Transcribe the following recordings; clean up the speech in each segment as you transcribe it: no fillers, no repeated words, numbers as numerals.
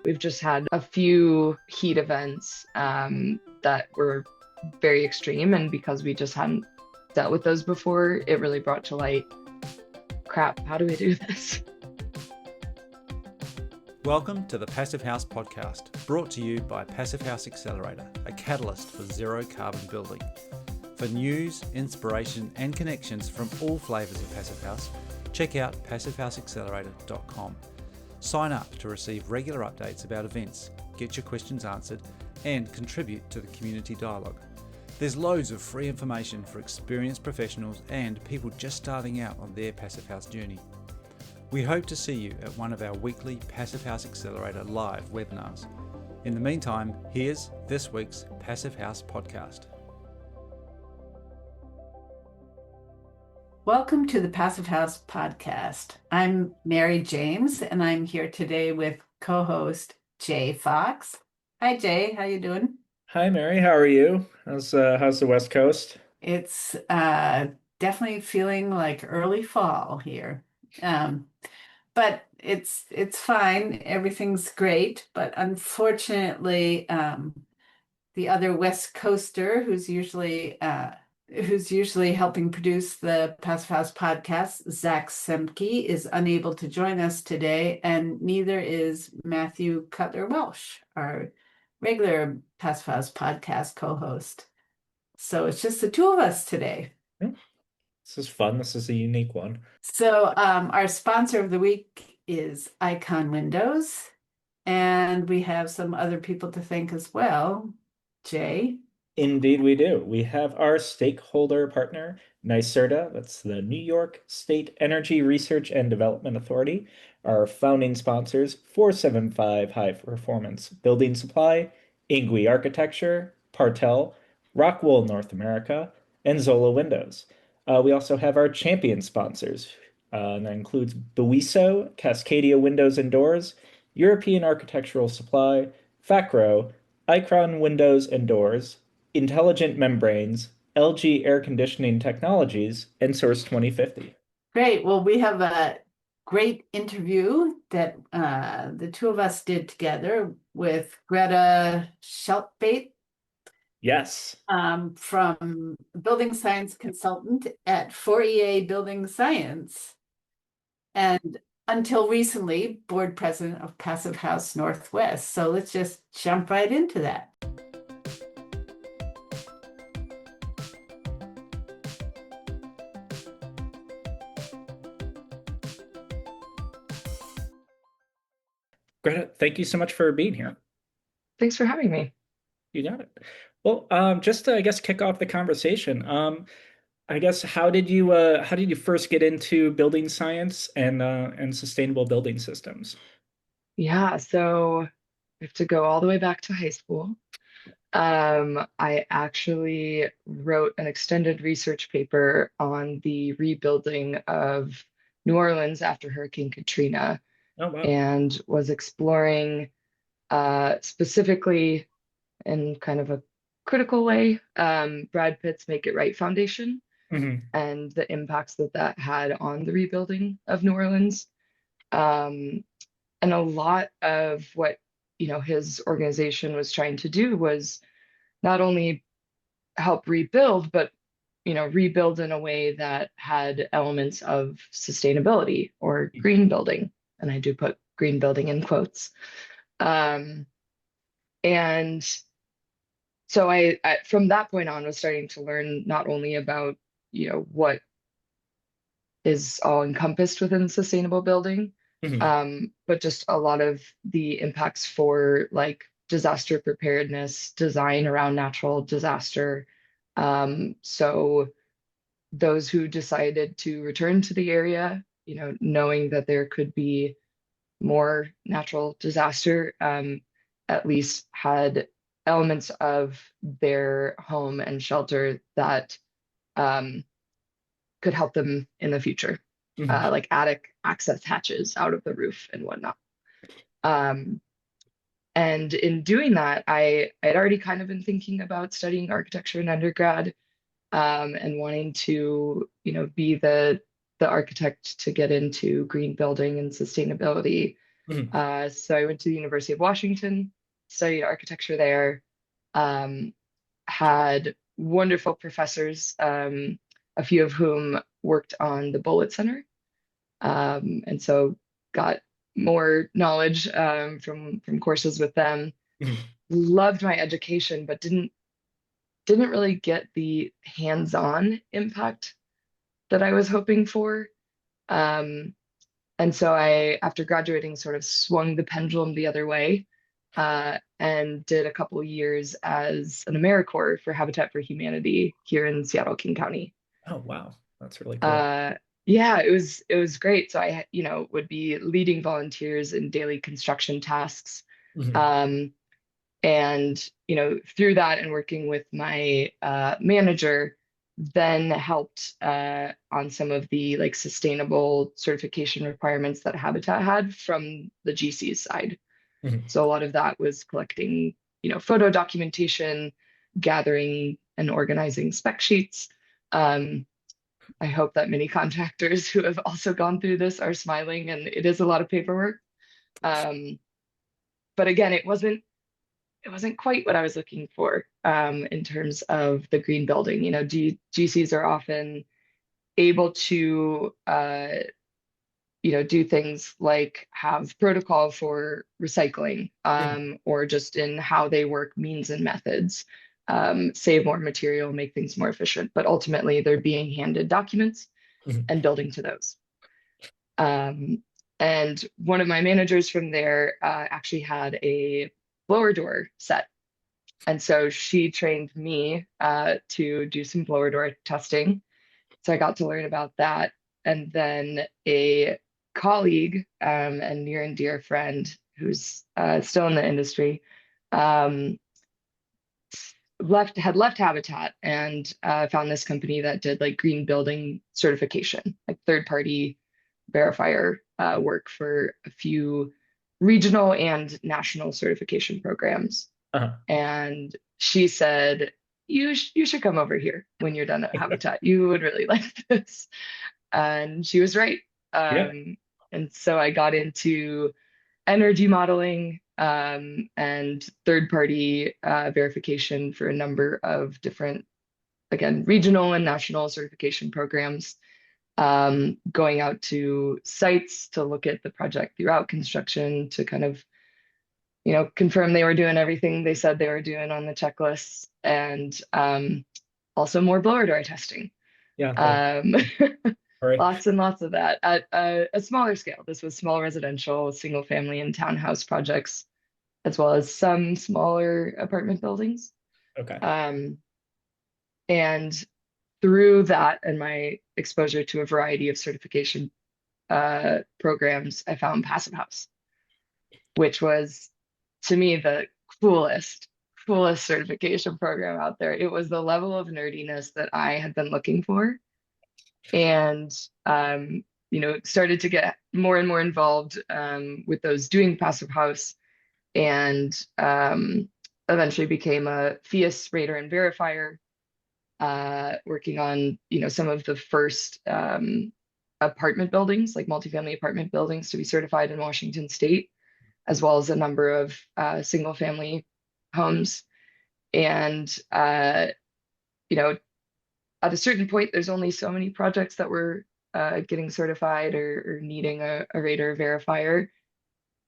We've just had a few heat events that were very extreme, and because we just hadn't dealt with those before, it really brought to light, crap, how do we do this? Welcome to the Passive House podcast, brought to you by Passive House Accelerator, a catalyst for zero carbon building. For news, inspiration, and connections from all flavours of Passive House, check out passivehouseaccelerator.com. Sign up to receive regular updates about events, get your questions answered, and contribute to the community dialogue. There's loads of free information for experienced professionals and people just starting out on their Passive House journey. We hope to see you at one of our weekly Passive House Accelerator live webinars. In the meantime, here's this week's Passive House podcast. Welcome to the Passive House podcast. I'm Mary James, and I'm here today with co-host Jay Fox. Hi, Jay. How you doing? Hi, Mary. How are you? How's the West Coast? It's definitely feeling like early fall here, but it's fine. Everything's great, but unfortunately, the other West Coaster, who's usually helping produce the Passive House podcast, Zach Semke, is unable to join us today, and neither is Matthew Cutler-Welsh, our regular Passive House podcast co-host. So it's just the two of us today. This is fun. This is a unique one. So our sponsor of the week is Icon Windows, and we have some other people to thank as well. Jay? Indeed, we do. We have our stakeholder partner, NYSERDA, that's the New York State Energy Research and Development Authority. Our founding sponsors, 475 High Performance Building Supply, Ingui Architecture, Partel, Rockwool North America, and Zola Windows. We also have our champion sponsors. That includes Buiso, Cascadia Windows and Doors, European Architectural Supply, Facro, Icon Windows and Doors, Intelligent Membranes, LG Air Conditioning Technologies, and Source 2050. Great. Well, we have a great interview that the two of us did together with Greta Tjeltveit. Yes. From building science consultant at 4EA Building Science, and until recently, board president of Passive House Northwest. So let's just jump right into that. Greta, thank you so much for being here. Thanks for having me. You got it. Well, just to, I guess, kick off the conversation, I guess how did you first get into building science and sustainable building systems? Yeah, so I have to go all the way back to high school. I actually wrote an extended research paper on the rebuilding of New Orleans after Hurricane Katrina. Oh, wow. And was exploring specifically in kind of a critical way, Brad Pitt's Make It Right Foundation and the impacts that that had on the rebuilding of New Orleans. And a lot of what, his organization was trying to do was not only help rebuild, but, rebuild in a way that had elements of sustainability or green building. And I do put green building in quotes. And so I from that point on was starting to learn not only about, what is all encompassed within sustainable building, but just a lot of the impacts for like disaster preparedness, design around natural disaster. So those who decided to return to the area, knowing that there could be more natural disaster, at least had elements of their home and shelter that could help them in the future, like attic access hatches out of the roof and whatnot. And in doing that, I had already kind of been thinking about studying architecture in undergrad, and wanting to, be the architect to get into green building and sustainability. Mhm. So I went to the University of Washington, studied architecture there, um, had wonderful professors, a few of whom worked on the Bullitt Center, and so got more knowledge from courses with them. Mhm. Loved my education, but didn't really get the hands-on impact that I was hoping for. Um, and so I, after graduating, sort of swung the pendulum the other way, and did a couple years as an AmeriCorps for Habitat for Humanity here in Seattle, King County. Oh, wow. That's really cool. Uh, yeah, it was great. So I, would be leading volunteers in daily construction tasks. Mhm. Um, and through that and working with my manager, then helped on some of the like sustainable certification requirements that Habitat had from the GC side. Mhm. So a lot of that was collecting photo documentation, gathering and organizing spec sheets. um, I hope that many contractors who have also gone through this are smiling, and it is a lot of paperwork. um, but again, it wasn't quite what I was looking for in terms of the green building. GCs are often able to, do things like have protocol for recycling, Mhm. or just in how they work, means and methods, save more material, make things more efficient. But ultimately, they're being handed documents Mhm. and building to those. Um, and one of my managers from there actually had a blower door set. And so she trained me to do some blower door testing. So I got to learn about that. And then a colleague, and near and dear friend who's still in the industry, um, had left Habitat and found this company that did like green building certification, like third party verifier work for a few regional and national certification programs. Uh-huh. And she said, you should come over here when you're done at Habitat. You would really like this. And she was right. Yeah. And so I got into energy modeling, and third-party verification for a number of different, again, regional and national certification programs, going out to sites to look at the project throughout construction to kind of confirm they were doing everything they said they were doing on the checklists, and also more blower door testing. Yeah. Um, All right. lots and lots of that at a smaller scale. This was small residential, single family and townhouse projects, as well as some smaller apartment buildings. Okay. Um, and through that and my exposure to a variety of certification programs, I found Passive House, which was to me the coolest certification program out there. It was the level of nerdiness that I had been looking for, and started to get more and more involved with those doing Passive House, and eventually became a FIAS rater and verifier, working on some of the first apartment buildings, like multifamily apartment buildings, to be certified in Washington State, as well as a number of single family homes. And you know, at a certain point, there's only so many projects that were getting certified or needing a rater verifier.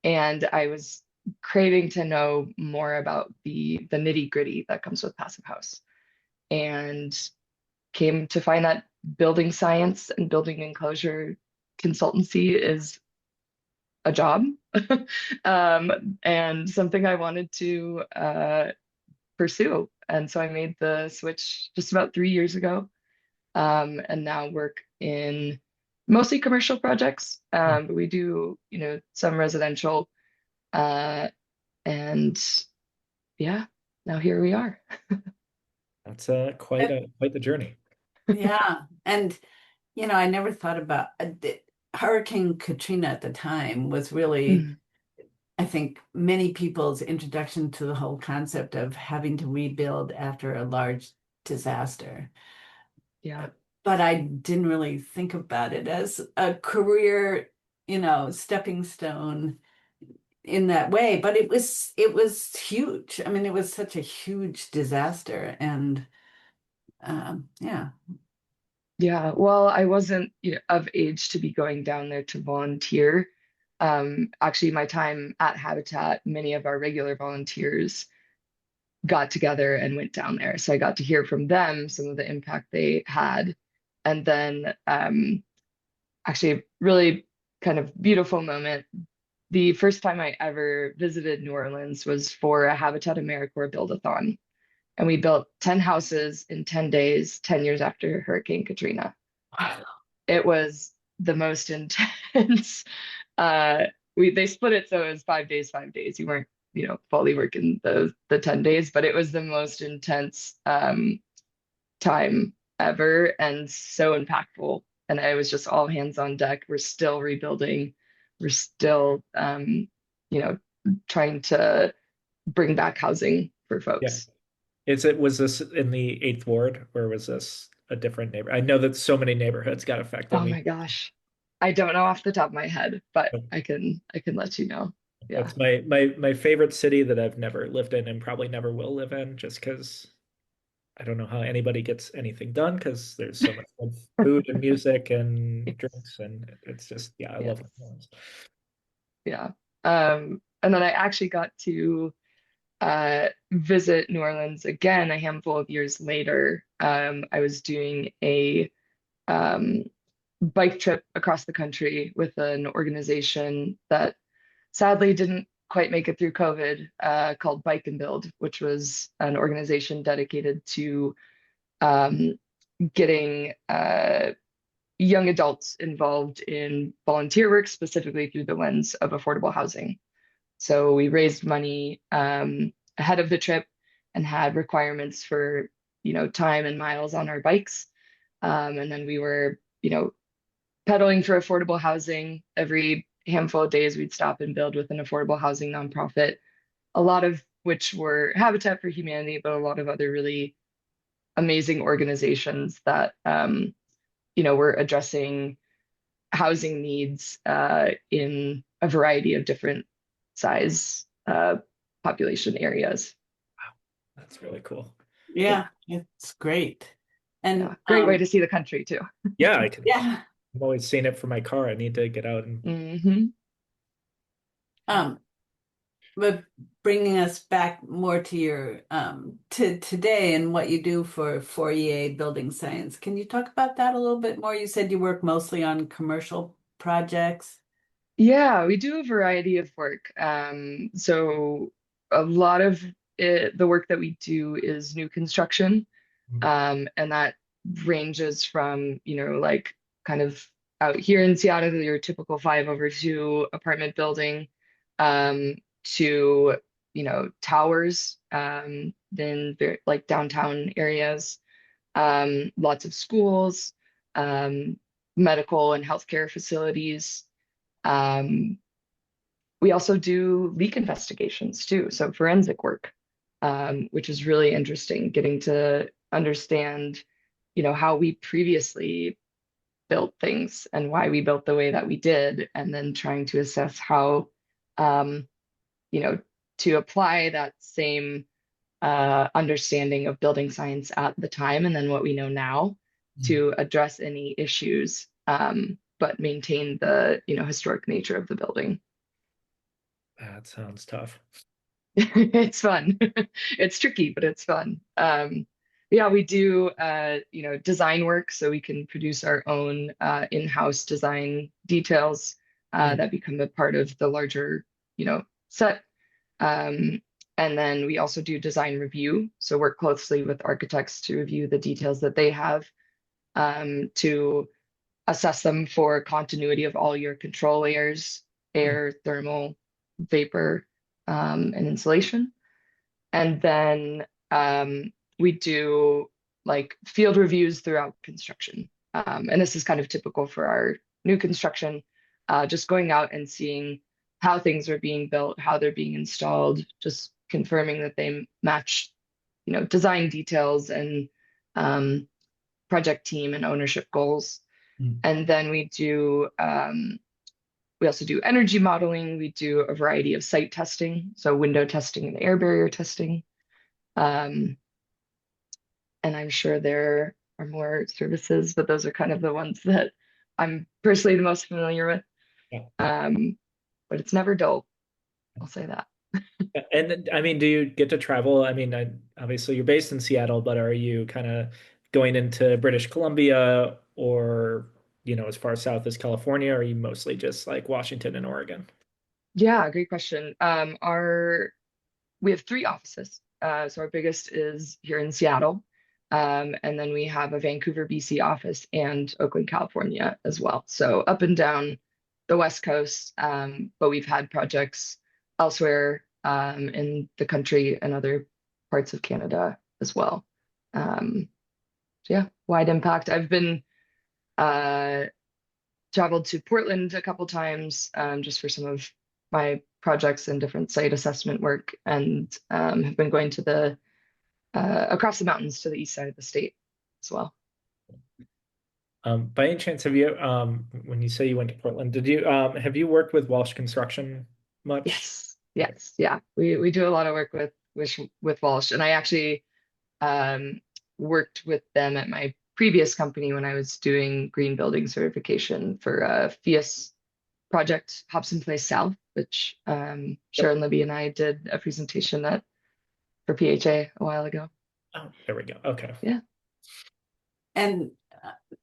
And I was craving to know more about the nitty gritty that comes with Passive House, and came to find that building science and building enclosure consultancy is a job, and something I wanted to pursue. And so I made the switch just about 3 years ago, and now work in mostly commercial projects, but we do, some residential, uh, and yeah, now here we are. That's quite the journey. Yeah. And, I never thought about Hurricane Katrina at the time was really, Mm, I think, many people's introduction to the whole concept of having to rebuild after a large disaster. yeah. But I didn't really think about it as a career, stepping stone in that way, but it was huge. I mean, it was such a huge disaster, and yeah. Yeah, well, I wasn't, of age to be going down there to volunteer. Actually, my time at Habitat, many of our regular volunteers got together and went down there. So I got to hear from them some of the impact they had. And then actually a really kind of beautiful moment. The first time I ever visited New Orleans was for a Habitat AmeriCorps build-a-thon. And we built 10 houses in 10 days, 10 years after Hurricane Katrina. It was the most intense. They split it so it was 5 days, 5 days. You weren't, fully working the 10 days, but it was the most intense time ever and so impactful. And I was just all hands on deck. We're still rebuilding. We're still, trying to bring back housing for Yeah. folks. Was this in the 8th Ward, or was this a different neighbor? I know that so many neighborhoods got affected. Oh my gosh. I don't know off the top of my head, but I can let you know. Yeah. That's my favorite city that I've never lived in and probably never will live in, just because I don't know how anybody gets anything done because there's so much good food and music and drinks, and it's just, yeah, I love it. Yeah. And then I actually got to visit New Orleans again a handful of years later. I was doing a um, bike trip across the country with an organization that sadly didn't quite make it through COVID, called Bike and Build, which was an organization dedicated to um, getting young adults involved in volunteer work, specifically through the lens of affordable housing. So we raised money ahead of the trip and had requirements for, time and miles on our bikes. And then we were, pedaling for affordable housing. Every handful of days, we'd stop and build with an affordable housing nonprofit, a lot of which were Habitat for Humanity, but a lot of other really amazing organizations that, were addressing housing needs in a variety of different size population areas. That's really cool. Yeah, it's great. And yeah, great way to see the country too. Yeah, I can. yeah. I'm always seeing it from my car. I need to get out and. But bringing us back more to your to today and what you do for Fourier Building Science. Can you talk about that a little bit more? You said you work mostly on commercial projects. Yeah, we do a variety of work. So a lot of the work that we do is new construction. And that ranges from, like kind of out here in Seattle, your typical 5/2 apartment building, to, towers, then like downtown areas, lots of schools, medical and healthcare facilities. We also do leak investigations too, so forensic work, which is really interesting, getting to understand, how we previously built things and why we built the way that we did, and then trying to assess how, um, to apply that same understanding of building science at the time and then what we know now to address any issues, but maintain the, historic nature of the building. That sounds tough. It's fun. It's tricky, but it's fun. Yeah, we do, design work, so we can produce our own in-house design details that become a part of the larger, set. And then we also do design review, so work closely with architects to review the details that they have, to assess them for continuity of all your control layers, air, thermal, vapor, and insulation. And then we do like field reviews throughout construction. And this is kind of typical for our new construction, just going out and seeing how things are being built, how they're being installed, just confirming that they match, design details and project team and ownership goals. And then we do We also do energy modeling. We do a variety of site testing, so window testing and air barrier testing. Um, and I'm sure there are more services, but those are kind of the ones that I'm personally the most familiar with. Yeah. But it's never dull, I'll say that. And I mean, do you get to travel? I mean, obviously you're based in Seattle, but are you kind of going into British Columbia or, as far south as California, or are you mostly just like Washington and Oregon? Yeah, great question. We have three offices. So our biggest is here in Seattle. And then we have a Vancouver, BC office and Oakland, California as well. So up and down the West Coast. But we've had projects elsewhere in the country and other parts of Canada as well. So yeah, wide impact. I've been uh, traveled to Portland a couple times just for some of my projects and different site assessment work, and have been going to the across the mountains to the east side of the state as well. By any chance, when you say you went to Portland, have you worked with Walsh Construction much? Yes, yes, yeah. We do a lot of work with Walsh, and I actually um, worked with them at my previous company when I was doing green building certification for a FIAS project, Hobson Place South, which Yep. Sharon Libby and I did a presentation at for PHA a while ago. Oh, there we go. Okay. Yeah. And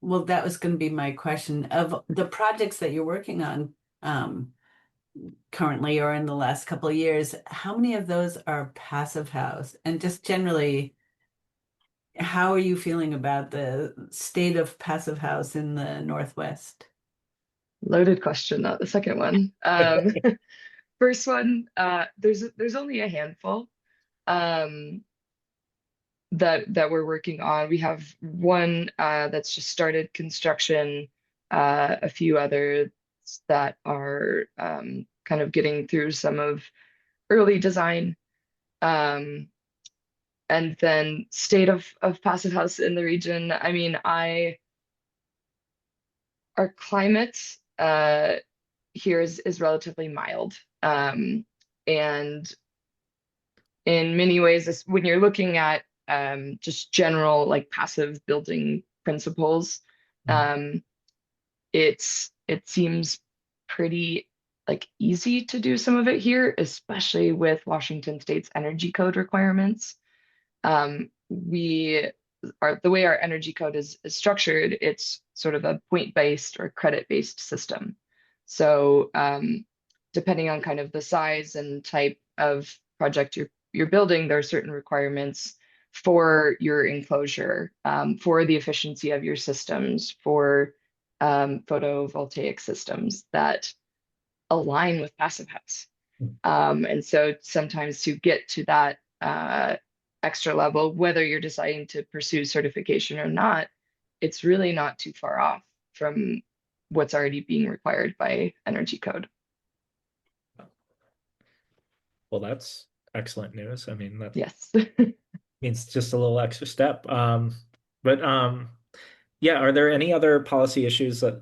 well, that was going to be my question. Of the projects that you're working on currently or in the last couple of years, how many of those are passive house? And just generally, how are you feeling about the state of passive house in the Northwest? Loaded question, not the second one. First one, there's only a handful um, that we're working on. We have one that's just started construction, a few others that are kind of getting through some of early design. And then state of passive house in the region. I mean, our climate here is relatively mild. And in many ways, when you're looking at just general like passive building principles, um, it seems pretty like easy to do some of it here, especially with Washington State's energy code requirements. We are the way our energy code is structured, it's sort of a point-based or credit-based system. So depending on kind of the size and type of project you're building, there are certain requirements for your enclosure, for the efficiency of your systems, for photovoltaic systems that align with passive house. And so sometimes to get to that extra level, whether you're deciding to pursue certification or not, it's really not too far off from what's already being required by energy code. Well, that's excellent news. I mean, that Yes. means just a little extra step. But yeah, are there any other policy issues that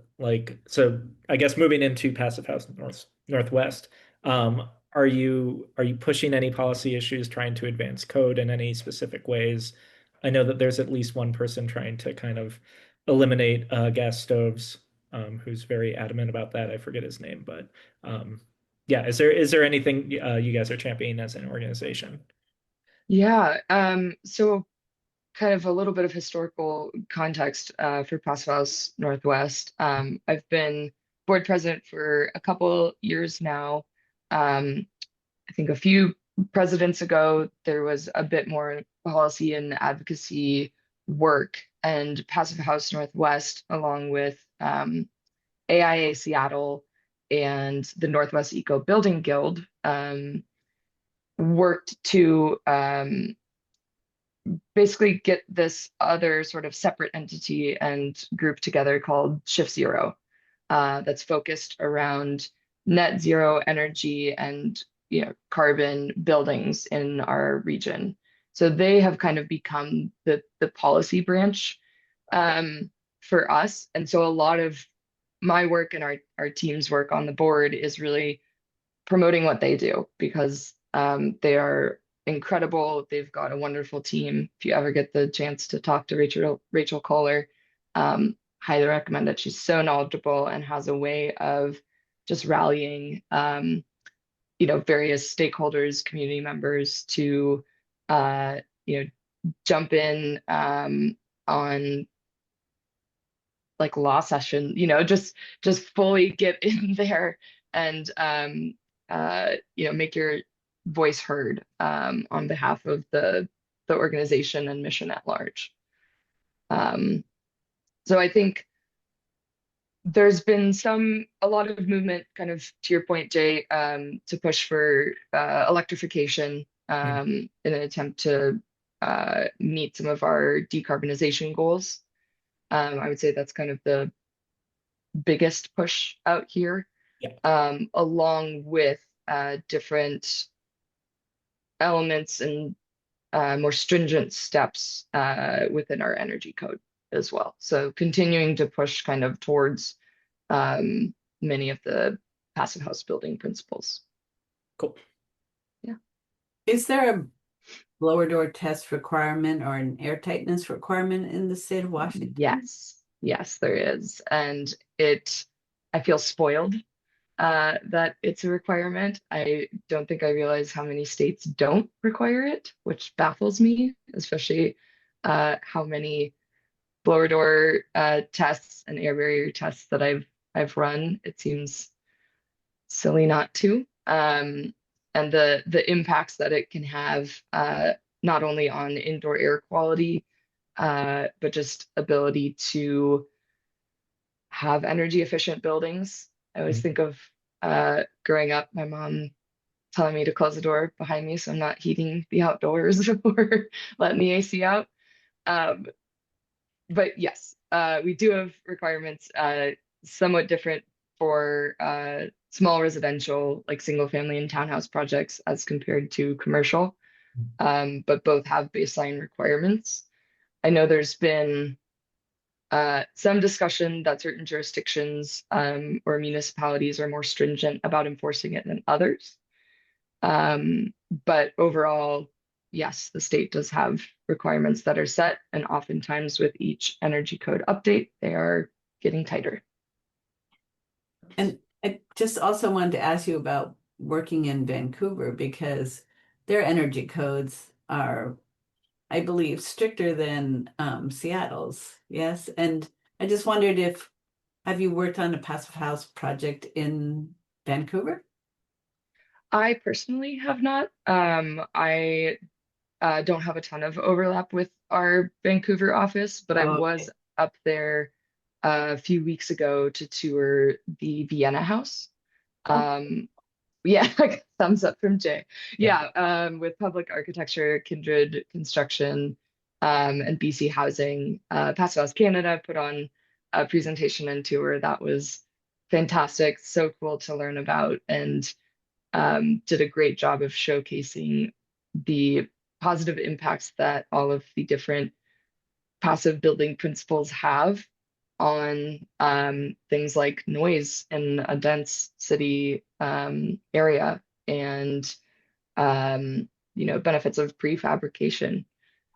so I guess moving into passive house Northwest, are you pushing any policy issues, trying to advance code in any specific ways? I know that there's at least one person trying to kind of eliminate gas stoves, who's very adamant about that. I forget his name, but yeah, is there anything you guys are championing as an organization? Yeah. So kind of a little bit of historical context for Passive House Northwest. I've been board president for a couple years now. I think a few presidents ago, there was a bit more policy and advocacy work, and Passive House Northwest, along with AIA Seattle and the Northwest Eco Building Guild, worked to basically get this other sort of separate entity and group together called Shift Zero, that's focused around net zero energy and carbon buildings in our region. So they have kind of become the policy branch for us, and so a lot of my work and our team's work on the board is really promoting what they do because they are incredible. They've got a wonderful team. If you ever get the chance to talk to Rachel Kohler, highly recommend it. She's so knowledgeable and has a way of just rallying various stakeholders, community members to jump in on like law session, just fully get in there and make your voice heard on behalf of the organization and mission at large. So I think there's been a lot of movement, kind of to your point, Jay, to push for electrification in an attempt to meet some of our decarbonization goals. I would say that's kind of the biggest push out here, along with different elements and more stringent steps within our energy code as well. So continuing to push kind of towards many of the passive house building principles. Cool. Yeah. Is there a blower door test requirement or an air tightness requirement in the state of Washington? Yes, there is. And I feel spoiled that it's a requirement. I don't think I realize how many states don't require it, which baffles me, especially how many blower door tests and air barrier tests that I've run. It seems silly not to. And the impacts that it can have not only on indoor air quality, but just ability to have energy efficient buildings. I always think of growing up, my mom telling me to close the door behind me so I'm not heating the outdoors or letting the AC out. But yes, we do have requirements somewhat different for small residential, like single family and townhouse projects as compared to commercial, but both have baseline requirements. I know there's been some discussion that certain jurisdictions or municipalities are more stringent about enforcing it than others. But overall, yes, the state does have requirements that are set, and oftentimes with each energy code update, they are getting tighter. And I just also wanted to ask you about working in Vancouver because their energy codes are, I believe, stricter than Seattle's. Yes. And I just wondered have you worked on a passive house project in Vancouver? I personally have not. I don't have a ton of overlap with our Vancouver office, but I was up there a few weeks ago to tour the Vienna House. Yeah, thumbs up from Jay. Yeah, with Public Architecture, Kindred Construction, and BC Housing. Passive House Canada put on a presentation and tour that was fantastic, so cool to learn about, and did a great job of showcasing the positive impacts that all of the different passive building principles have on things like noise in a dense city area and benefits of prefabrication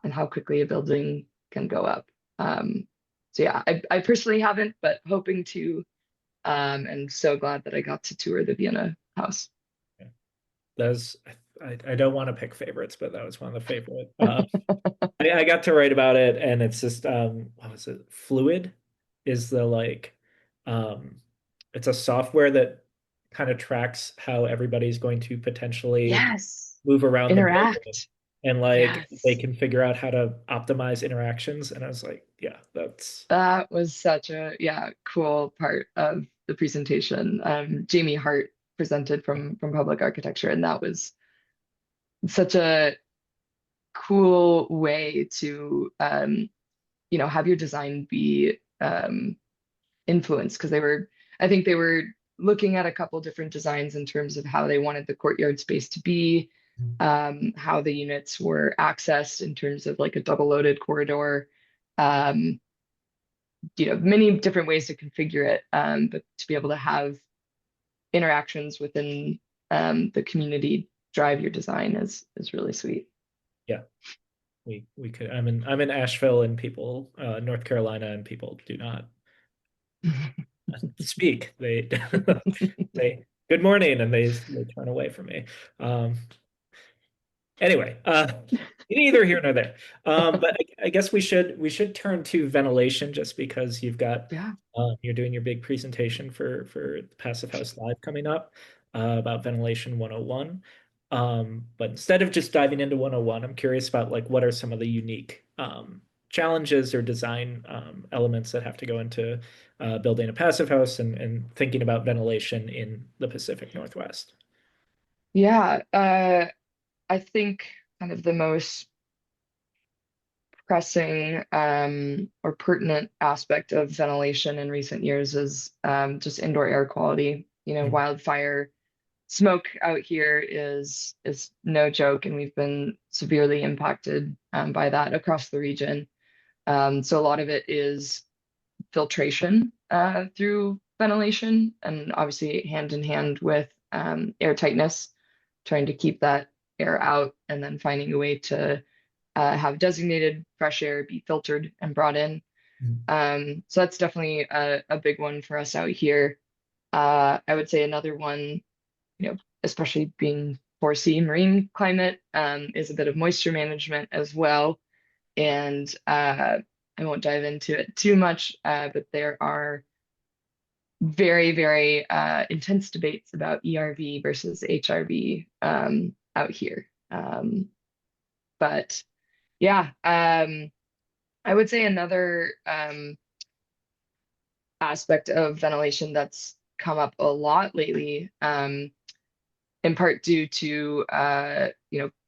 and how quickly a building can go up. So yeah, I personally haven't, but hoping to, and so glad that I got to tour the Vienna house. I don't want to pick favorites, but that was one of the favorite. I got to write about it, and it's just what was it? Fluid is it's a software that kind of tracks how everybody's going to potentially move around interact. the building, and they can figure out how to optimize interactions. And I was like, yeah, that was such a cool part of the presentation. Jamie Hart presented from Public Architecture, and that was such a cool way to have your design be influenced, because I think they were looking at a couple different designs in terms of how they wanted the courtyard space to be, how the units were accessed in terms of like a double loaded corridor, many different ways to configure it, but to be able to have interactions within the community drive your design is really sweet. Yeah. We could. I'm in Asheville, and people, North Carolina, and people do not speak. They say good morning, and they turn away from me. Um, anyway, neither here nor there. But I guess we should turn to ventilation, just because Yeah. you're doing your big presentation for Passive House Live coming up, about ventilation 101. But instead of just diving into 101, I'm curious about, like, what are some of the unique challenges or design elements that have to go into building a passive house, and thinking about ventilation in the Pacific Northwest. Yeah, I think kind of the most pressing or pertinent aspect of ventilation in recent years is just indoor air quality. Mhm. Wildfire smoke out here is no joke, and we've been severely impacted by that across the region. So a lot of it is filtration through ventilation, and obviously hand in hand with air tightness, trying to keep that air out, and then finding a way to have designated fresh air be filtered and brought in. Mhm. So that's definitely a big one for us out here. I would say another one, especially being 4C marine climate, is a bit of moisture management as well. And I won't dive into it too much, but there are very, very intense debates about ERV versus HRV out here. But yeah, I would say another aspect of ventilation that's come up a lot lately, in part due to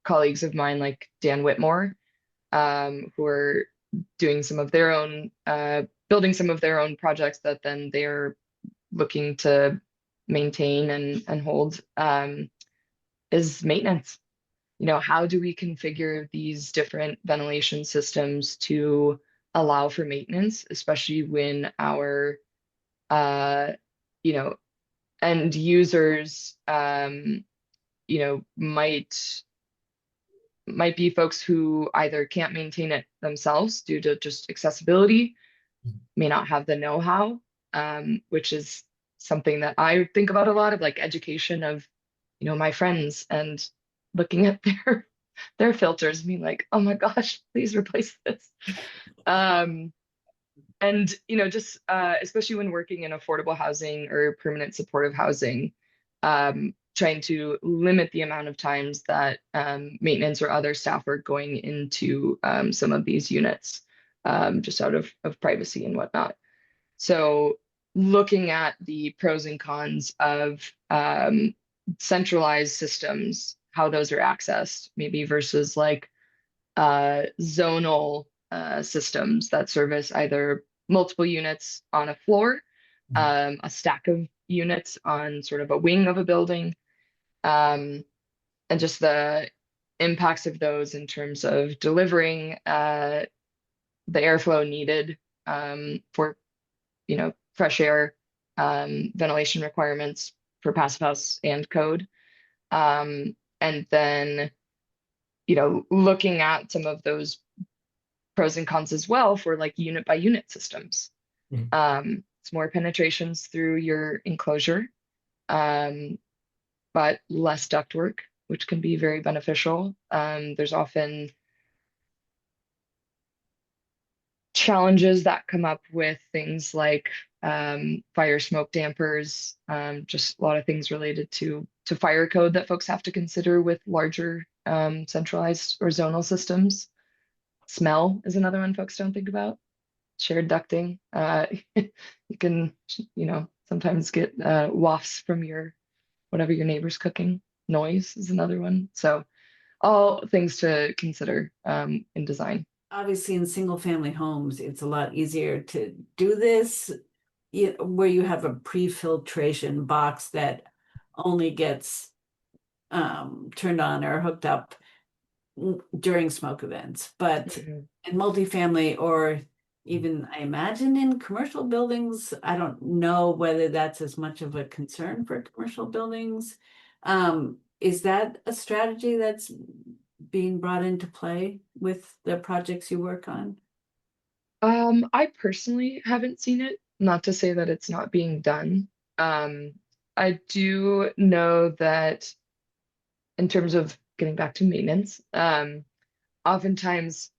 colleagues of mine like Dan Whitmore, who are doing some of their own building some of their own projects that then they're looking to maintain and hold, is maintenance. How do we configure these different ventilation systems to allow for maintenance, especially when our uh, you know end users might be folks who either can't maintain it themselves due to just accessibility, may not have the know-how, which is something that I think about a lot, of like education of, my friends, and looking at their filters, being like, oh my gosh, please replace this. Um, and just especially when working in affordable housing or permanent supportive housing, trying to limit the amount of times that maintenance or other staff are going into some of these units, just out of privacy and whatnot. So looking at the pros and cons of centralized systems, how those are accessed, maybe versus like zonal systems that service either multiple units on a floor, Mhm. a stack of units on sort of a wing of a building, um, and just the impacts of those in terms of delivering the airflow needed for fresh air, ventilation requirements for passive house and code. And then, looking at some of those pros and cons as well for like unit by unit systems. Mhm. It's more penetrations through your enclosure, um, but less ductwork, which can be very beneficial. There's often challenges that come up with things like fire smoke dampers, just a lot of things related to fire code that folks have to consider with larger centralized or zonal systems. Smell is another one folks don't think about. Shared ducting. You can, sometimes get wafts from whatever your neighbor's cooking. Noise is another one. So all things to consider in design. Obviously, in single family homes, it's a lot easier to do this, where you have a pre-filtration box that only gets turned on or hooked up during smoke events. But Mhm. in multifamily or even I imagine in commercial buildings. I don't know whether that's as much of a concern for commercial buildings. Is that a strategy that's being brought into play with the projects you work on? I personally haven't seen it, not to say that it's not being done. Um, I do know that in terms of getting back to maintenance, oftentimes,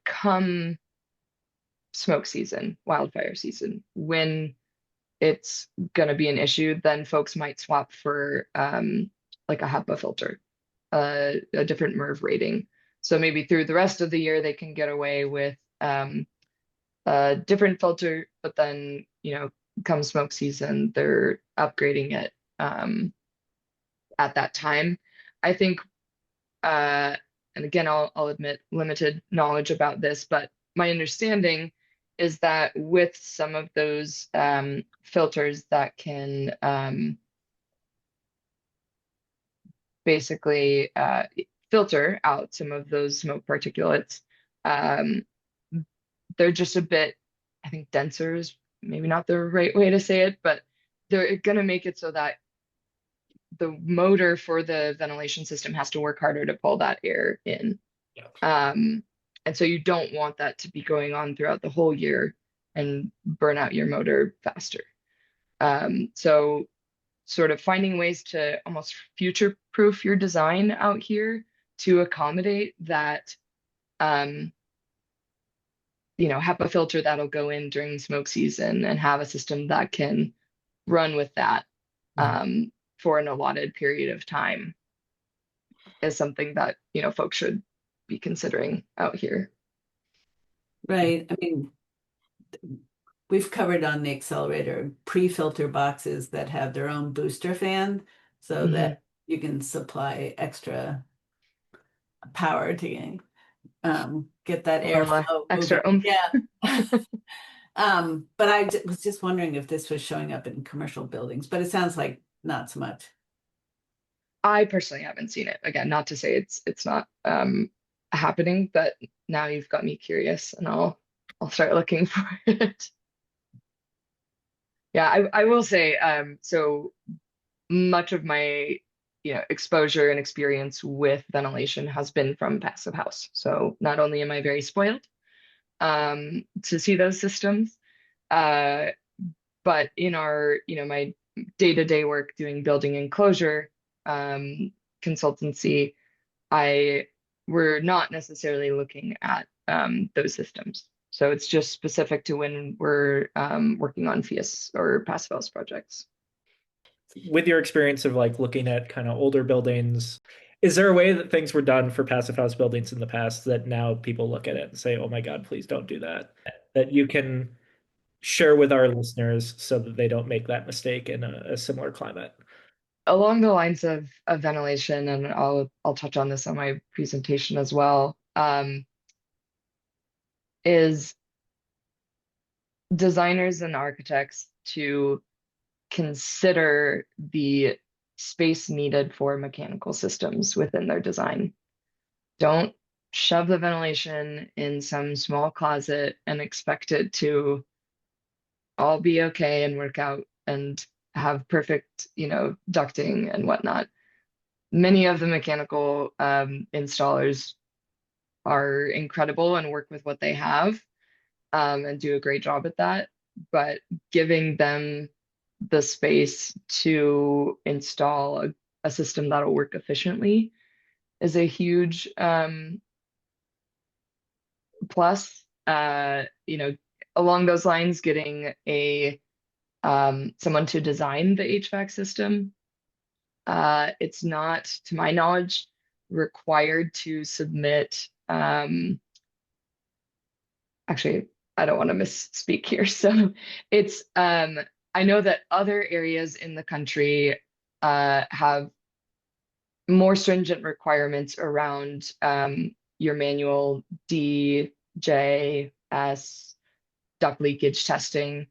come smoke season, wildfire season, when it's going to be an issue, then folks might swap for like a HEPA filter, a different MERV rating. So maybe through the rest of the year, they can get away with a different filter, but then, come smoke season, they're upgrading it at that time. I think, and again, I'll admit limited knowledge about this, but my understanding is that with some of those filters that can basically filter out some of those smoke particulates, um, they're just a bit, I think, denser is maybe not the right way to say it, but they're going to make it so that the motor for the ventilation system has to work harder to pull that air in. Yeah. And so you don't want that to be going on throughout the whole year and burn out your motor faster. So sort of finding ways to almost future-proof your design out here to accommodate that, HEPA filter that'll go in during smoke season and have a system that can run with that for an allotted period of time is something that, folks should be considering out here. Right. I mean, we've covered on the accelerator pre-filter boxes that have their own booster fan so that you can supply extra power to get that airflow extra moving. Yeah. But I was just wondering if this was showing up in commercial buildings, but it sounds like not so much. I personally haven't seen it. Again, not to say it's not happening, but now you've got me curious and I'll start looking for it. Yeah, I will say, so much of my, exposure and experience with ventilation has been from passive house. So not only am I very spoiled to see those systems, but in our, my day-to-day work doing building enclosure consultancy, we're not necessarily looking at those systems. So it's just specific to when we're working on FIAS or passive house projects. With your experience of like looking at kind of older buildings, is there a way that things were done for passive house buildings in the past that now people look at it and say, oh my God, please don't do that? That you can share with our listeners so that they don't make that mistake in a similar climate? Along the lines of ventilation, and I'll touch on this on my presentation as well, is designers and architects to consider the space needed for mechanical systems within their design. Don't shove the ventilation in some small closet and expect it to all be okay and work out and have perfect, ducting and whatnot. Many of the mechanical installers are incredible and work with what they have and do a great job at that. But giving them the space to install a system that'll work efficiently is a huge plus. Along those lines, getting someone to design the HVAC system. It's not, to my knowledge, required to submit. Actually, I don't want to misspeak here. So it's I know that other areas in the country have more stringent requirements around your manual D, J, S, duct leakage testing.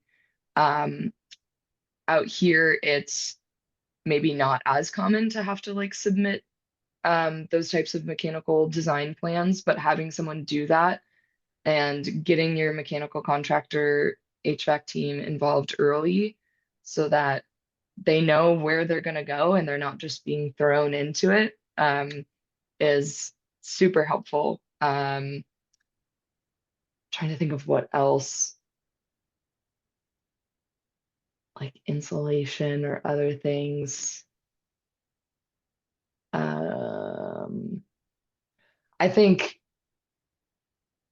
Out here, it's maybe not as common to have to like submit those types of mechanical design plans, but having someone do that and getting your mechanical contractor HVAC team involved early so that they know where they're going to go and they're not just being thrown into it, is super helpful. Trying to think of what else, like insulation or other things. I think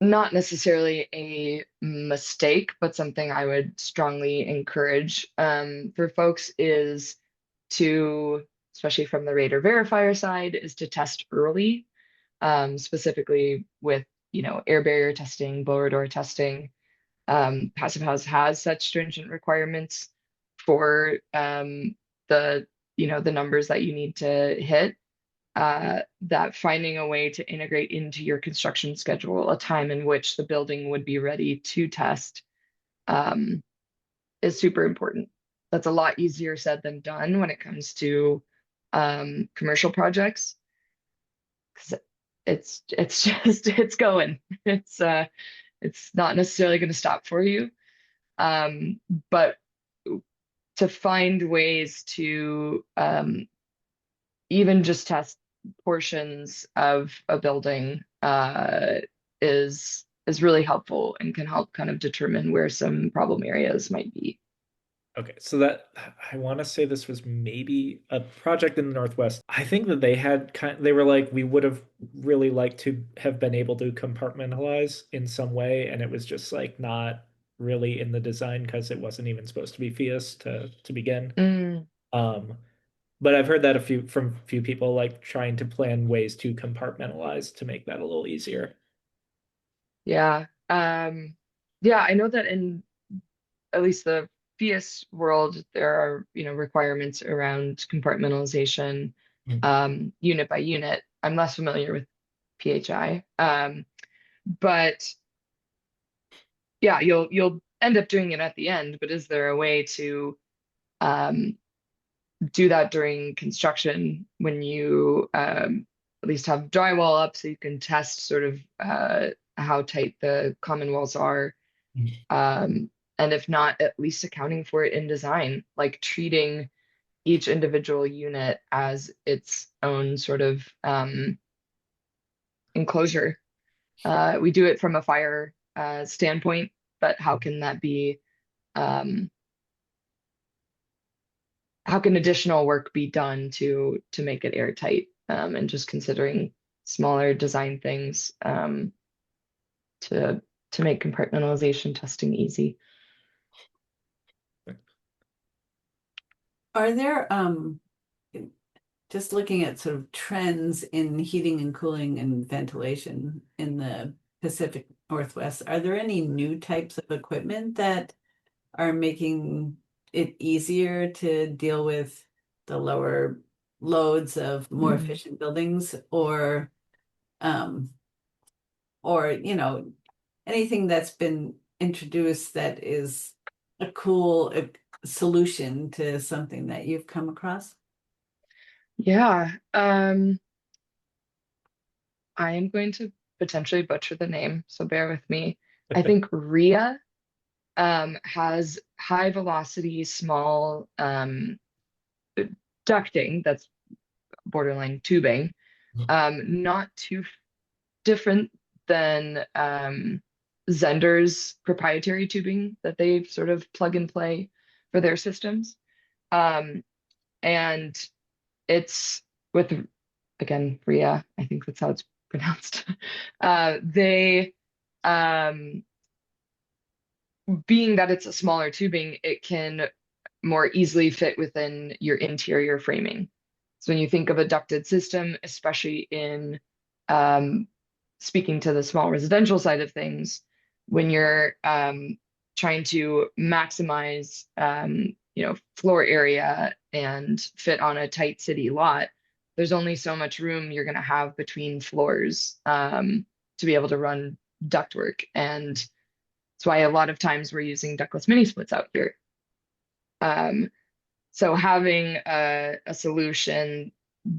not necessarily a mistake, but something I would strongly encourage for folks is to, especially from the rate or verifier side, is to test early, specifically with, air barrier testing, blower door testing. Passive House has such stringent requirements for the numbers that you need to hit, that finding a way to integrate into your construction schedule a time in which the building would be ready to test, is super important. That's a lot easier said than done when it comes to commercial projects, because it's going. It's not necessarily going to stop for you. But to find ways to even just test portions of a building is really helpful and can help kind of determine where some problem areas might be. Okay, so that I want to say this was maybe a project in the Northwest. I think that they were like, we would have really liked to have been able to compartmentalize in some way, and it was just like not really in the design because it wasn't even supposed to be FIAS to begin. Mm, Um, but I've heard that from a few people like trying to plan ways to compartmentalize to make that a little easier. yeah. Yeah, I know that in at least the FIAS world, there are, requirements around compartmentalization, Mm. unit by unit. I'm less familiar with PHI. But yeah, you'll end up doing it at the end, but is there a way to um, do that during construction when you at least have drywall up so you can test sort of how tight the common walls are? Um, and if not, at least accounting for it in design, like treating each individual unit as its own sort of enclosure. We do it from a fire standpoint, but um, how can additional work be done to make it airtight? And just considering smaller design things to make compartmentalization testing easy. Are there just looking at sort of trends in heating and cooling and ventilation in the Pacific Northwest, are there any new types of equipment that are making it easier to deal with the lower loads of more Mm. efficient buildings, um or anything that's been introduced that is a cool solution to something that you've come across? Yeah, I am going to potentially butcher the name, so bear with me. I think RIA has high velocity, small ducting that's borderline tubing, not too different than Zender's proprietary tubing that they've sort of plug and play for their systems. And it's with, again, RIA, I think that's how it's pronounced. They, being that it's a smaller tubing, it can more easily fit within your interior framing. So when you think of a ducted system, especially in speaking to the small residential side of things, when you're trying to maximize floor area and fit on a tight city lot, there's only so much room you're going to have between floors to be able to run ductwork. And that's why a lot of times we're using ductless mini splits out here. So having a solution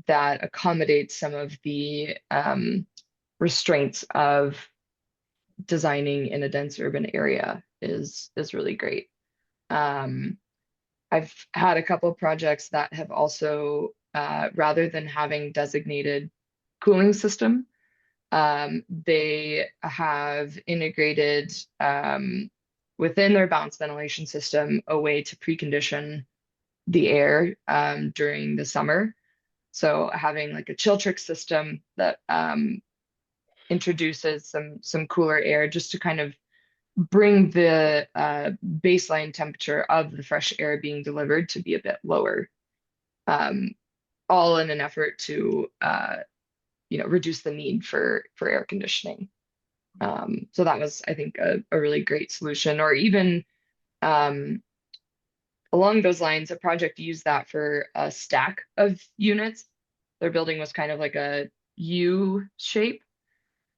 that accommodates some of the restraints of designing in a dense urban area is really great. Um, I've had a couple of projects that have also, rather than having designated cooling system, they have integrated within their balanced ventilation system a way to precondition the air during the summer. So having like a chill trick system that introduces some cooler air just to kind of bring the baseline temperature of the fresh air being delivered to be a bit lower, um, all in an effort to reduce the need for air conditioning. So that was, I think, a really great solution. Or even um, along those lines, a project used that for a stack of units. Their building was kind of like a U shape.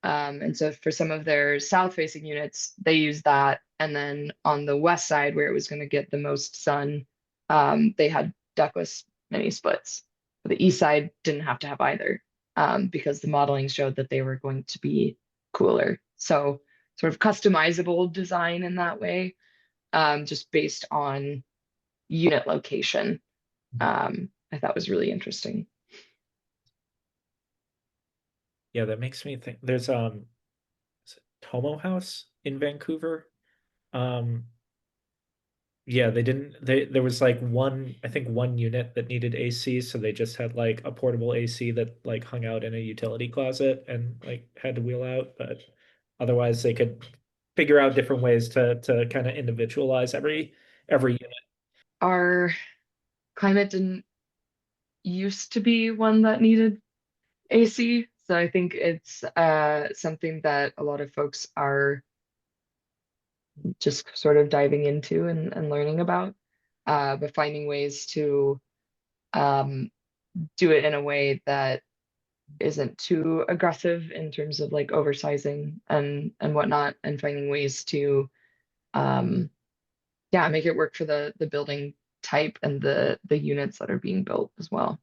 And so for some of their south-facing units, they used that. And then on the west side, where it was going to get the most sun, they had ductless mini splits. The east side didn't have to have either, because the modeling showed that they were going to be cooler. So sort of customizable design in that way, just based on unit location. I thought was really interesting. Yeah, that makes me think there's is it Tomo House in Vancouver. Um yeah, they didn't there was like one, I think one unit that needed AC, so they just had like a portable AC that like hung out in a utility closet and like had to wheel out, but otherwise they could figure out different ways to kind of individualize every unit. Our climate didn't used to be one that needed AC. So I think it's something that a lot of folks are just sort of diving into and learning about, but finding ways to um, do it in a way that isn't too aggressive in terms of like oversizing and whatnot, and finding ways to um, yeah, make it work for the building type and the units that are being built as well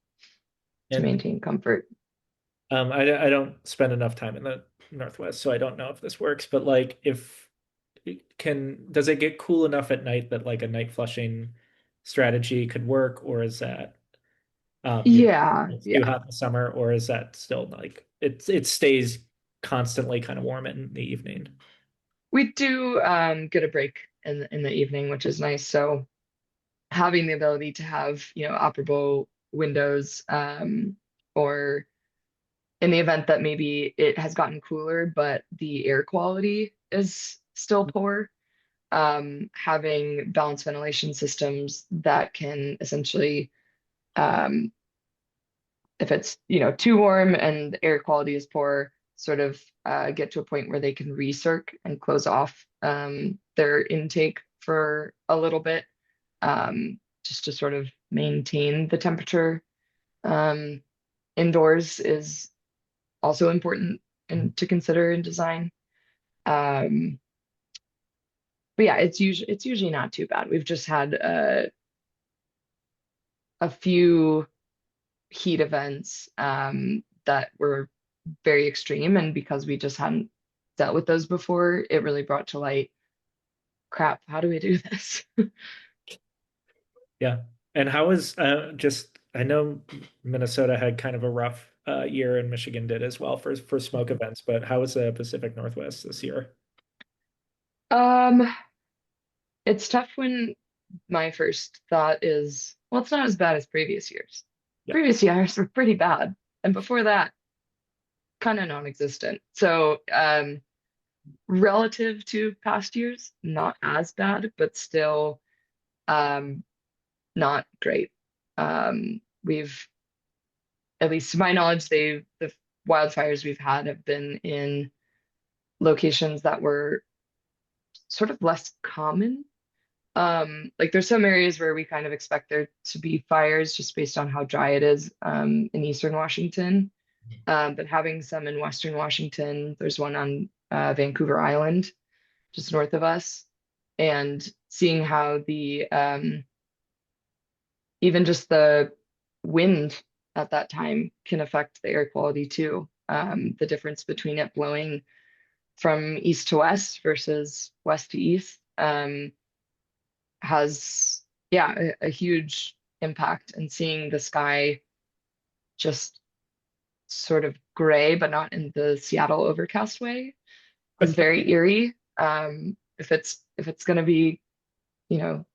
to And maintain comfort. I don't spend enough time in the Northwest, so I don't know if this works, but like if does it get cool enough at night that like a night flushing strategy could work, or is that Yeah, it's too yeah. hot in the summer, or is that still like it stays constantly kind of warm in the evening? We do get a break in the evening, which is nice. So having the ability to have, operable windows, or in the event that maybe it has gotten cooler, but the air quality is still poor, having balanced ventilation systems that can essentially, um, if it's, too warm and the air quality is poor, sort of get to a point where they can recirc and close off their intake for a little bit, just to sort of maintain the temperature um, indoors is also important and to consider in design. Um, but yeah, it's usually not too bad. We've just had a few heat events that were very extreme, and because we just hadn't dealt with those before, it really brought to light, crap, how do we do this? Yeah. And how is just I know Minnesota had kind of a rough year, and Michigan did as well for smoke events, but how was the Pacific Northwest this year? Um, it's tough when my first thought is, well, it's not as bad as previous years. Yeah. Previous years were pretty bad, and before that, kind of non-existent. So, relative to past years, not as bad, but still um, not great. We've, at least to my knowledge, the wildfires we've had have been in locations that were sort of less common. Like there's some areas where we kind of expect there to be fires just based on how dry it is in Eastern Washington. But having some in Western Washington, there's one on Vancouver Island, just north of us, and seeing how the even just the wind at that time can affect the air quality too. The difference between it blowing from east to west versus west to east has, yeah, a huge impact. And seeing the sky just sort of gray, but not in the Seattle overcast way, is very eerie. If it's going to be, you know,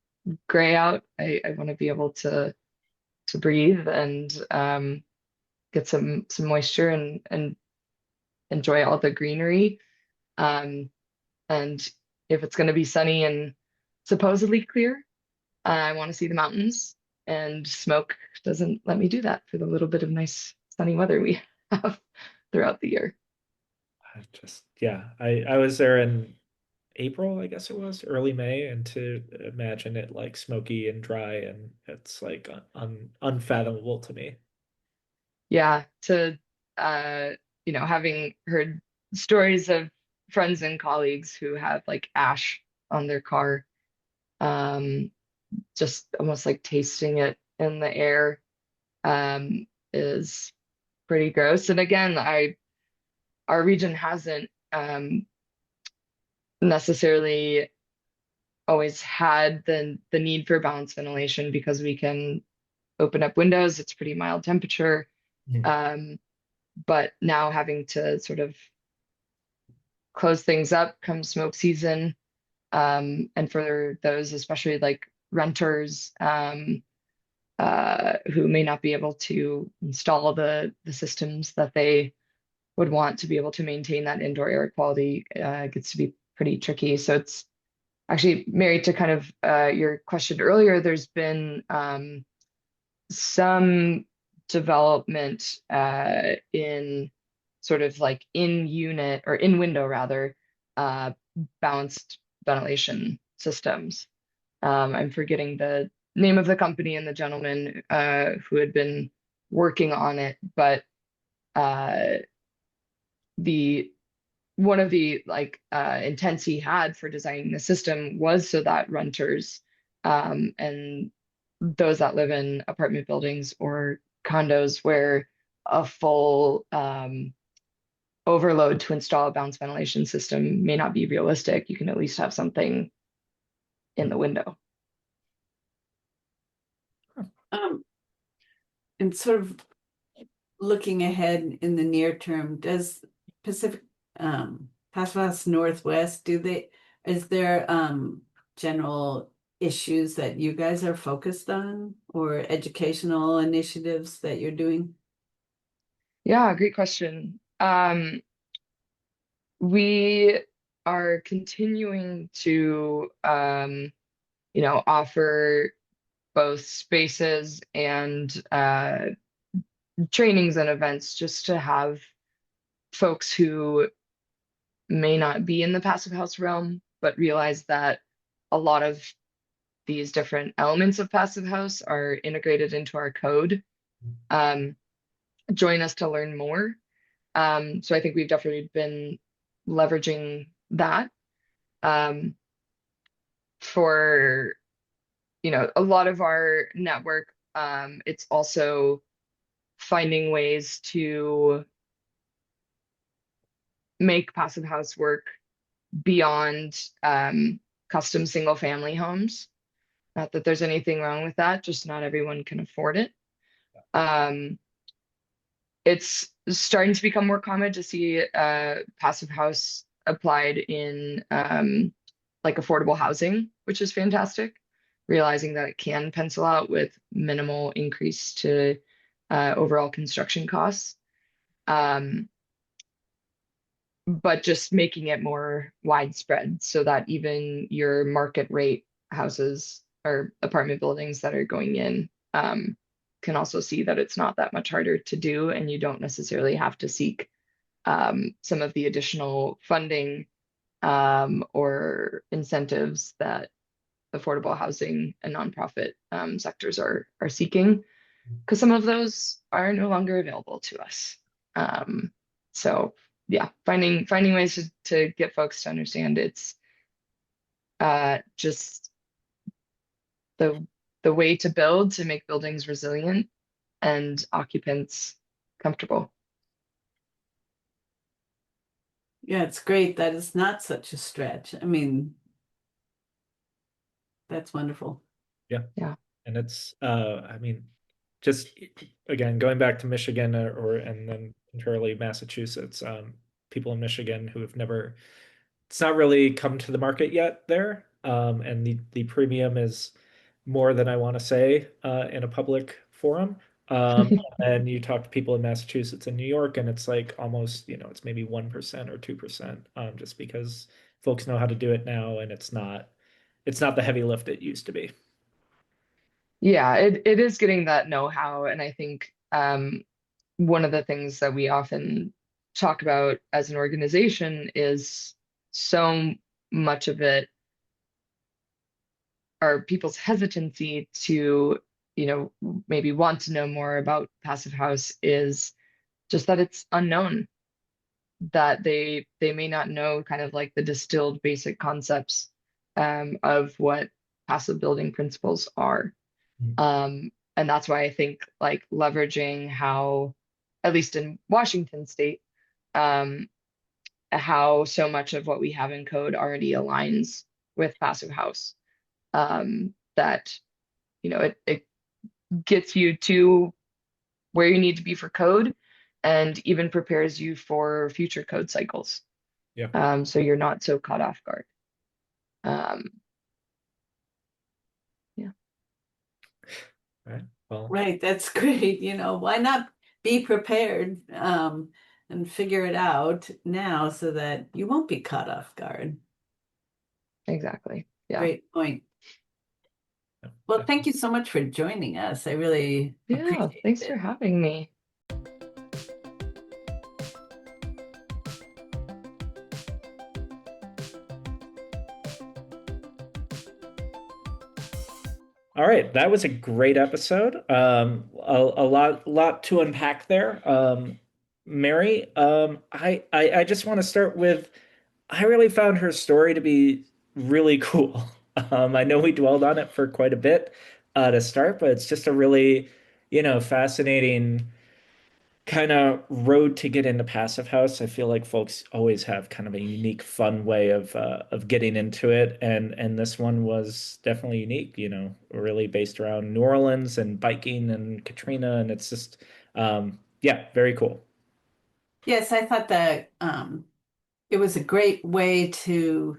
gray out, I want to be able to breathe and get some moisture and enjoy all the greenery. Um, and if it's going to be sunny and supposedly clear, I want to see the mountains. And smoke doesn't let me do that for the little bit of nice sunny weather we have throughout the year. I was there in April, I guess it was, early May, and to imagine it like smoky and dry, and it's like unfathomable to me. Yeah, to uh, having heard stories of friends and colleagues who have like ash on their car, um, just almost like tasting it in the air, is pretty gross. And again, our region hasn't necessarily always had the need for balanced ventilation because we can open up windows. It's pretty mild temperature. Mhm. But now having to sort of close things up come smoke season, and for those, especially like renters, who may not be able to install the systems that they would want to be able to maintain that indoor air quality, gets to be pretty tricky. So it's actually married to kind of your question earlier. There's been some development in sort of like in unit or in window rather, uh, balanced ventilation systems. I'm forgetting the name of the company and the gentleman who had been working on it, but uh, the one of the like intents he had for designing the system was so that renters and those that live in apartment buildings or condos where a full overload to install a balanced ventilation system may not be realistic, you can at least have something in the window. Um, and sort of looking ahead in the near term, does Pacific Pacific Northwest, is there general issues that you guys are focused on or educational initiatives that you're doing? Yeah, great question. We are continuing to offer both spaces and trainings and events just to have folks who may not be in the passive house realm, but realize that a lot of these different elements of passive house are integrated into our code. Um, Join us to learn more. So I think we've definitely been leveraging that for a lot of our network. It's also finding ways to make passive house work beyond custom single family homes. Not that there's anything wrong with that, just not everyone can afford it. It's starting to become more common to see passive house applied in like affordable housing, which is fantastic, realizing that it can pencil out with minimal increase to overall construction costs. But just making it more widespread so that even your market rate houses or apartment buildings that are going in can also see that it's not that much harder to do, and you don't necessarily have to seek some of the additional funding or incentives that affordable housing and nonprofit sectors are seeking, because some of those are no longer available to us. So yeah, finding ways to get folks to understand it's just the way to build to make buildings resilient and occupants comfortable. Yeah, it's great that it's not such a stretch. I mean, that's wonderful. Yeah. Yeah. And it's, I mean, just again, going back to Michigan and then entirely Massachusetts, people in Michigan who have never, it's not really come to the market yet there. And the premium is more than I want to say in a public forum. And you talk to people in Massachusetts and New York, and it's like almost, it's maybe 1% or 2%, just because folks know how to do it now, and it's not the heavy lift it used to be. Yeah, it is getting that know-how. And I think one of the things that we often talk about as an organization is so much of it, or people's hesitancy to, maybe want to know more about Passive House is just that it's unknown, that they may not know kind of like the distilled basic concepts of what passive building principles are. And that's why I think like leveraging how, at least in Washington state, um, how so much of what we have in code already aligns with Passive House, that, it gets you to where you need to be for code and even prepares you for future code cycles. Yeah. So you're not so caught off guard. Um, yeah. Right. Well, Right, that's great. Why not be prepared and figure it out now so that you won't be caught off guard? Exactly. Yeah. Great point. Well, thank you so much for joining us. I really Yeah. appreciate Thanks for it. having me. all right, that was a great episode. A lot to unpack there. Mary, I just want to start with, I really found her story to be really cool. I know we dwelled on it for quite a bit to start, but it's just a really, fascinating kind of road to get into Passive House. I feel like folks always have kind of a unique, fun way of getting into it, and this one was definitely unique. Really based around New Orleans and biking and Katrina, and it's just, yeah, very cool. Yes, I thought that it was a great way to,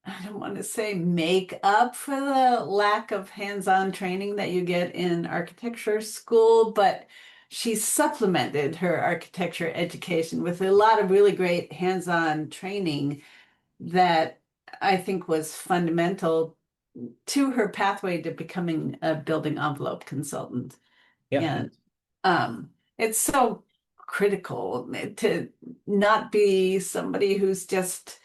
I don't want to say make up for the lack of hands-on training that you get in architecture school, but she supplemented her architecture education with a lot of really great hands-on training that I think was fundamental to her pathway to becoming a building envelope consultant. Yeah, And um, it's so critical to not be somebody who's just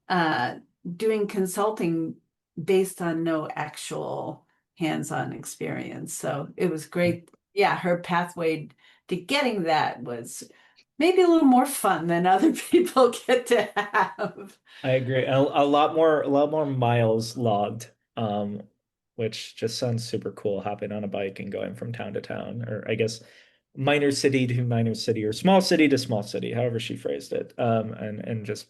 uh, doing consulting based on no actual hands-on experience. So it was great. Yeah, her pathway to getting that was maybe a little more fun than other people get to have. I agree. A lot more miles logged, which just sounds super cool, hopping on a bike and going from town to town, or I guess minor city to minor city, or small city to small city, however she phrased it. And just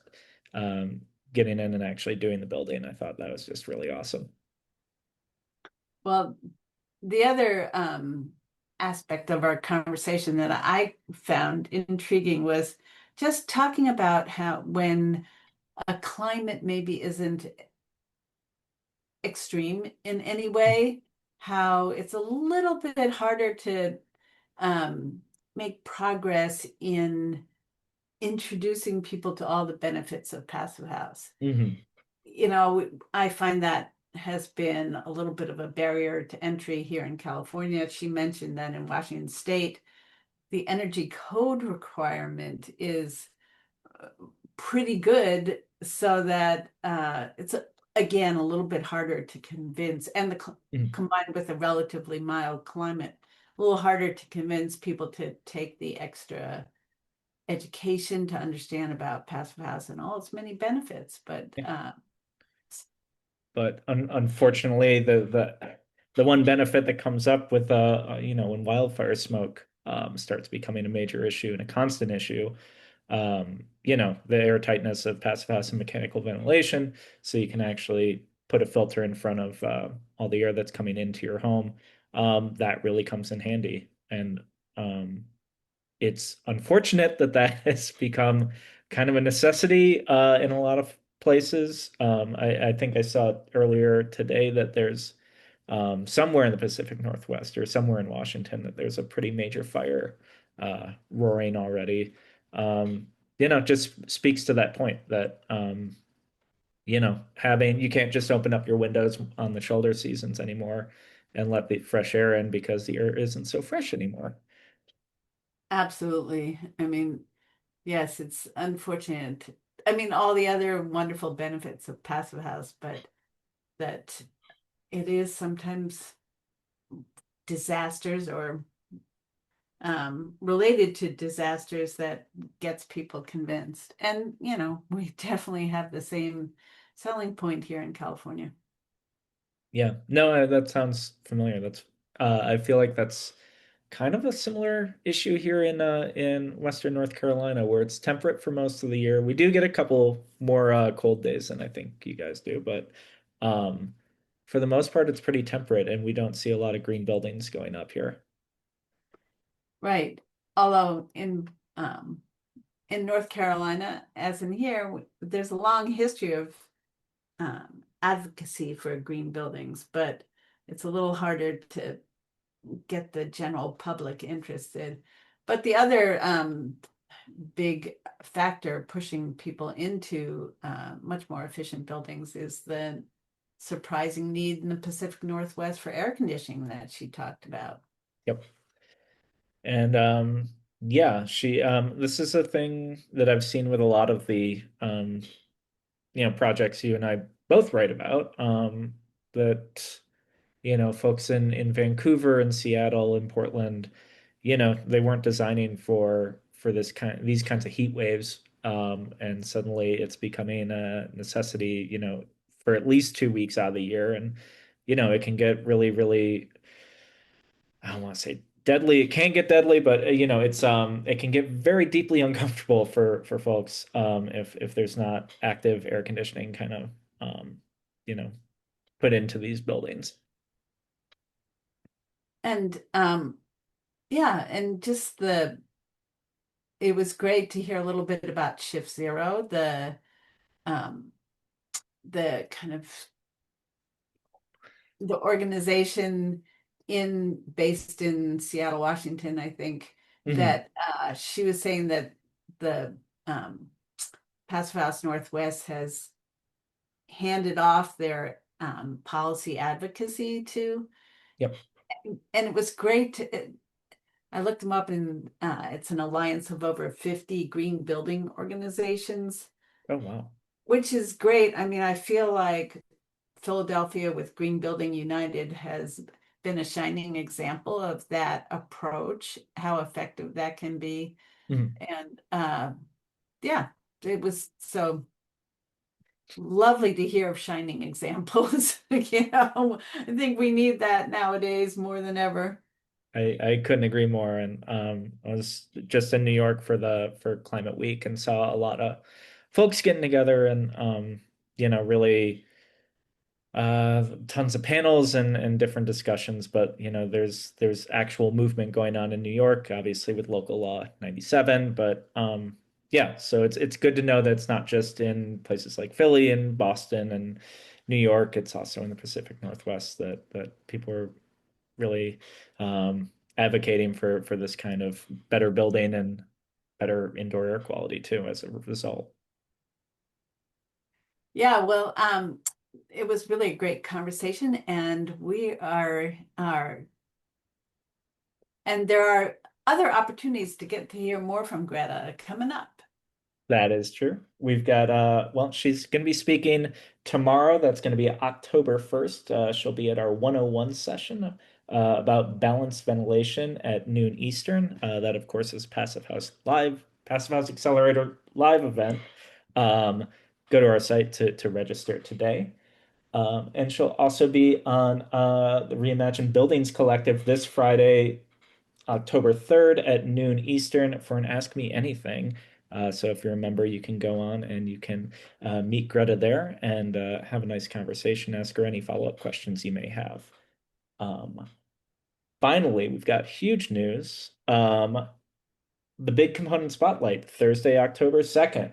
um, getting in and actually doing the building. I thought that was just really awesome. Well, the other aspect of our conversation that I found intriguing was just talking about how when a climate maybe isn't extreme in any way, how it's a little bit harder to um, make progress in introducing people to all the benefits of Passive House. Hmm. I find that has been a little bit of a barrier to entry here in California. She mentioned that in Washington State, the energy code requirement is pretty good, so that it's again a little bit harder to convince, and combined with a relatively mild climate, a little harder to convince people to take the extra education to understand about Passive House and all its many benefits. But But unfortunately, the one benefit that comes up with when wildfire smoke starts becoming a major issue and a constant issue, the air tightness of passive house and mechanical ventilation, so you can actually put a filter in front of all the air that's coming into your home. That really comes in handy. And it's unfortunate that that has become kind of a necessity in a lot of places. I think I saw earlier today that there's somewhere in the Pacific Northwest or somewhere in Washington that there's a pretty major fire roaring already. Um, just speaks to that point that having you can't just open up your windows on the shoulder seasons anymore and let the fresh air in because the air isn't so fresh anymore. Absolutely. I mean, yes, it's unfortunate. I mean, all the other wonderful benefits of passive house, but that it is sometimes disasters or related to disasters that gets people convinced. And, we definitely have the same selling point here in California. Yeah, no, that sounds familiar. I feel like that's kind of a similar issue here in Western North Carolina, where it's temperate for most of the year. We do get a couple more cold days than I think you guys do, but um, for the most part, it's pretty temperate, and we don't see a lot of green buildings going up here. Right. Although in North Carolina, as in here, there's a long history of advocacy for green buildings, but it's a little harder to get the general public interested. But the other big factor pushing people into much more efficient buildings is the surprising need in the Pacific Northwest for air conditioning that she talked about. Yep. And yeah, she this is a thing that I've seen with a lot of the projects you and I both write about, that folks in Vancouver and Seattle and Portland, they weren't designing for these kinds of heat waves. And suddenly it's becoming a necessity, for at least 2 weeks out of the year. And, it can get really, really, I don't want to say deadly. It can get deadly, but it can get very deeply uncomfortable for folks if there's not active air conditioning kind of you know put into these buildings. And yeah, and just it was great to hear a little bit about Shift Zero, um the kind of the organization based in Seattle, Washington, I think, Hmm. that she was saying that the Passive House Northwest has handed off their policy advocacy to, Yep. and it was great I looked them up, and it's an alliance of over 50 green building organizations, Oh, wow. which is great. I mean, I feel like Philadelphia with Green Building United has been a shining example of that approach, how effective that can be. Mhm. And yeah, it was so lovely to hear of shining examples. I think we need that nowadays more than ever. I couldn't agree more. And I was just in New York for Climate Week and saw a lot of folks getting together and really tons of panels and different discussions. But there's actual movement going on in New York, obviously with local law 97. But yeah, so it's good to know that it's not just in places like Philly and Boston and New York. It's also in the Pacific Northwest that people are really advocating for this kind of better building and better indoor air quality too as a result. Yeah, well, it was really a great conversation, and and there are other opportunities to get to hear more from Greta coming up. That is true. We've got well, she's going to be speaking tomorrow. That's going to be October 1st. She'll be at our 101 session about balanced ventilation at noon Eastern. That of course is Passive House Accelerator live event. Um, Go to our site to register today. And she'll also be on the Reimagined Buildings Collective this Friday, October 3rd at noon Eastern for an Ask Me Anything. So if you're a member, you can go on and you can meet Greta there and have a nice conversation, ask her any follow-up questions you may have. Finally, we've got huge news. The Big Component Spotlight, Thursday, October 2nd.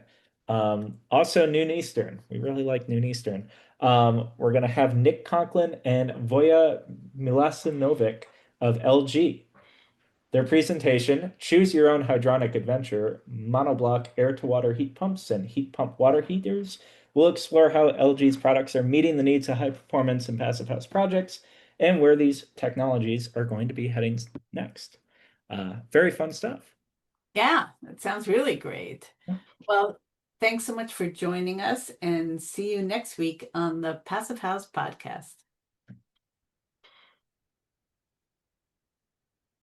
Also noon Eastern. We really like noon Eastern. We're going to have Nick Conklin and Voya Milasinovic of LG. Their presentation, Choose Your Own Hydronic Adventure, Monoblock Air-to-Water Heat Pumps and Heat Pump Water Heaters, will explore how LG's products are meeting the needs of high performance and passive house projects and where these technologies are going to be heading next. Very fun stuff. Yeah, that sounds really great. Well, thanks so much for joining us, and see you next week on the Passive House Podcast.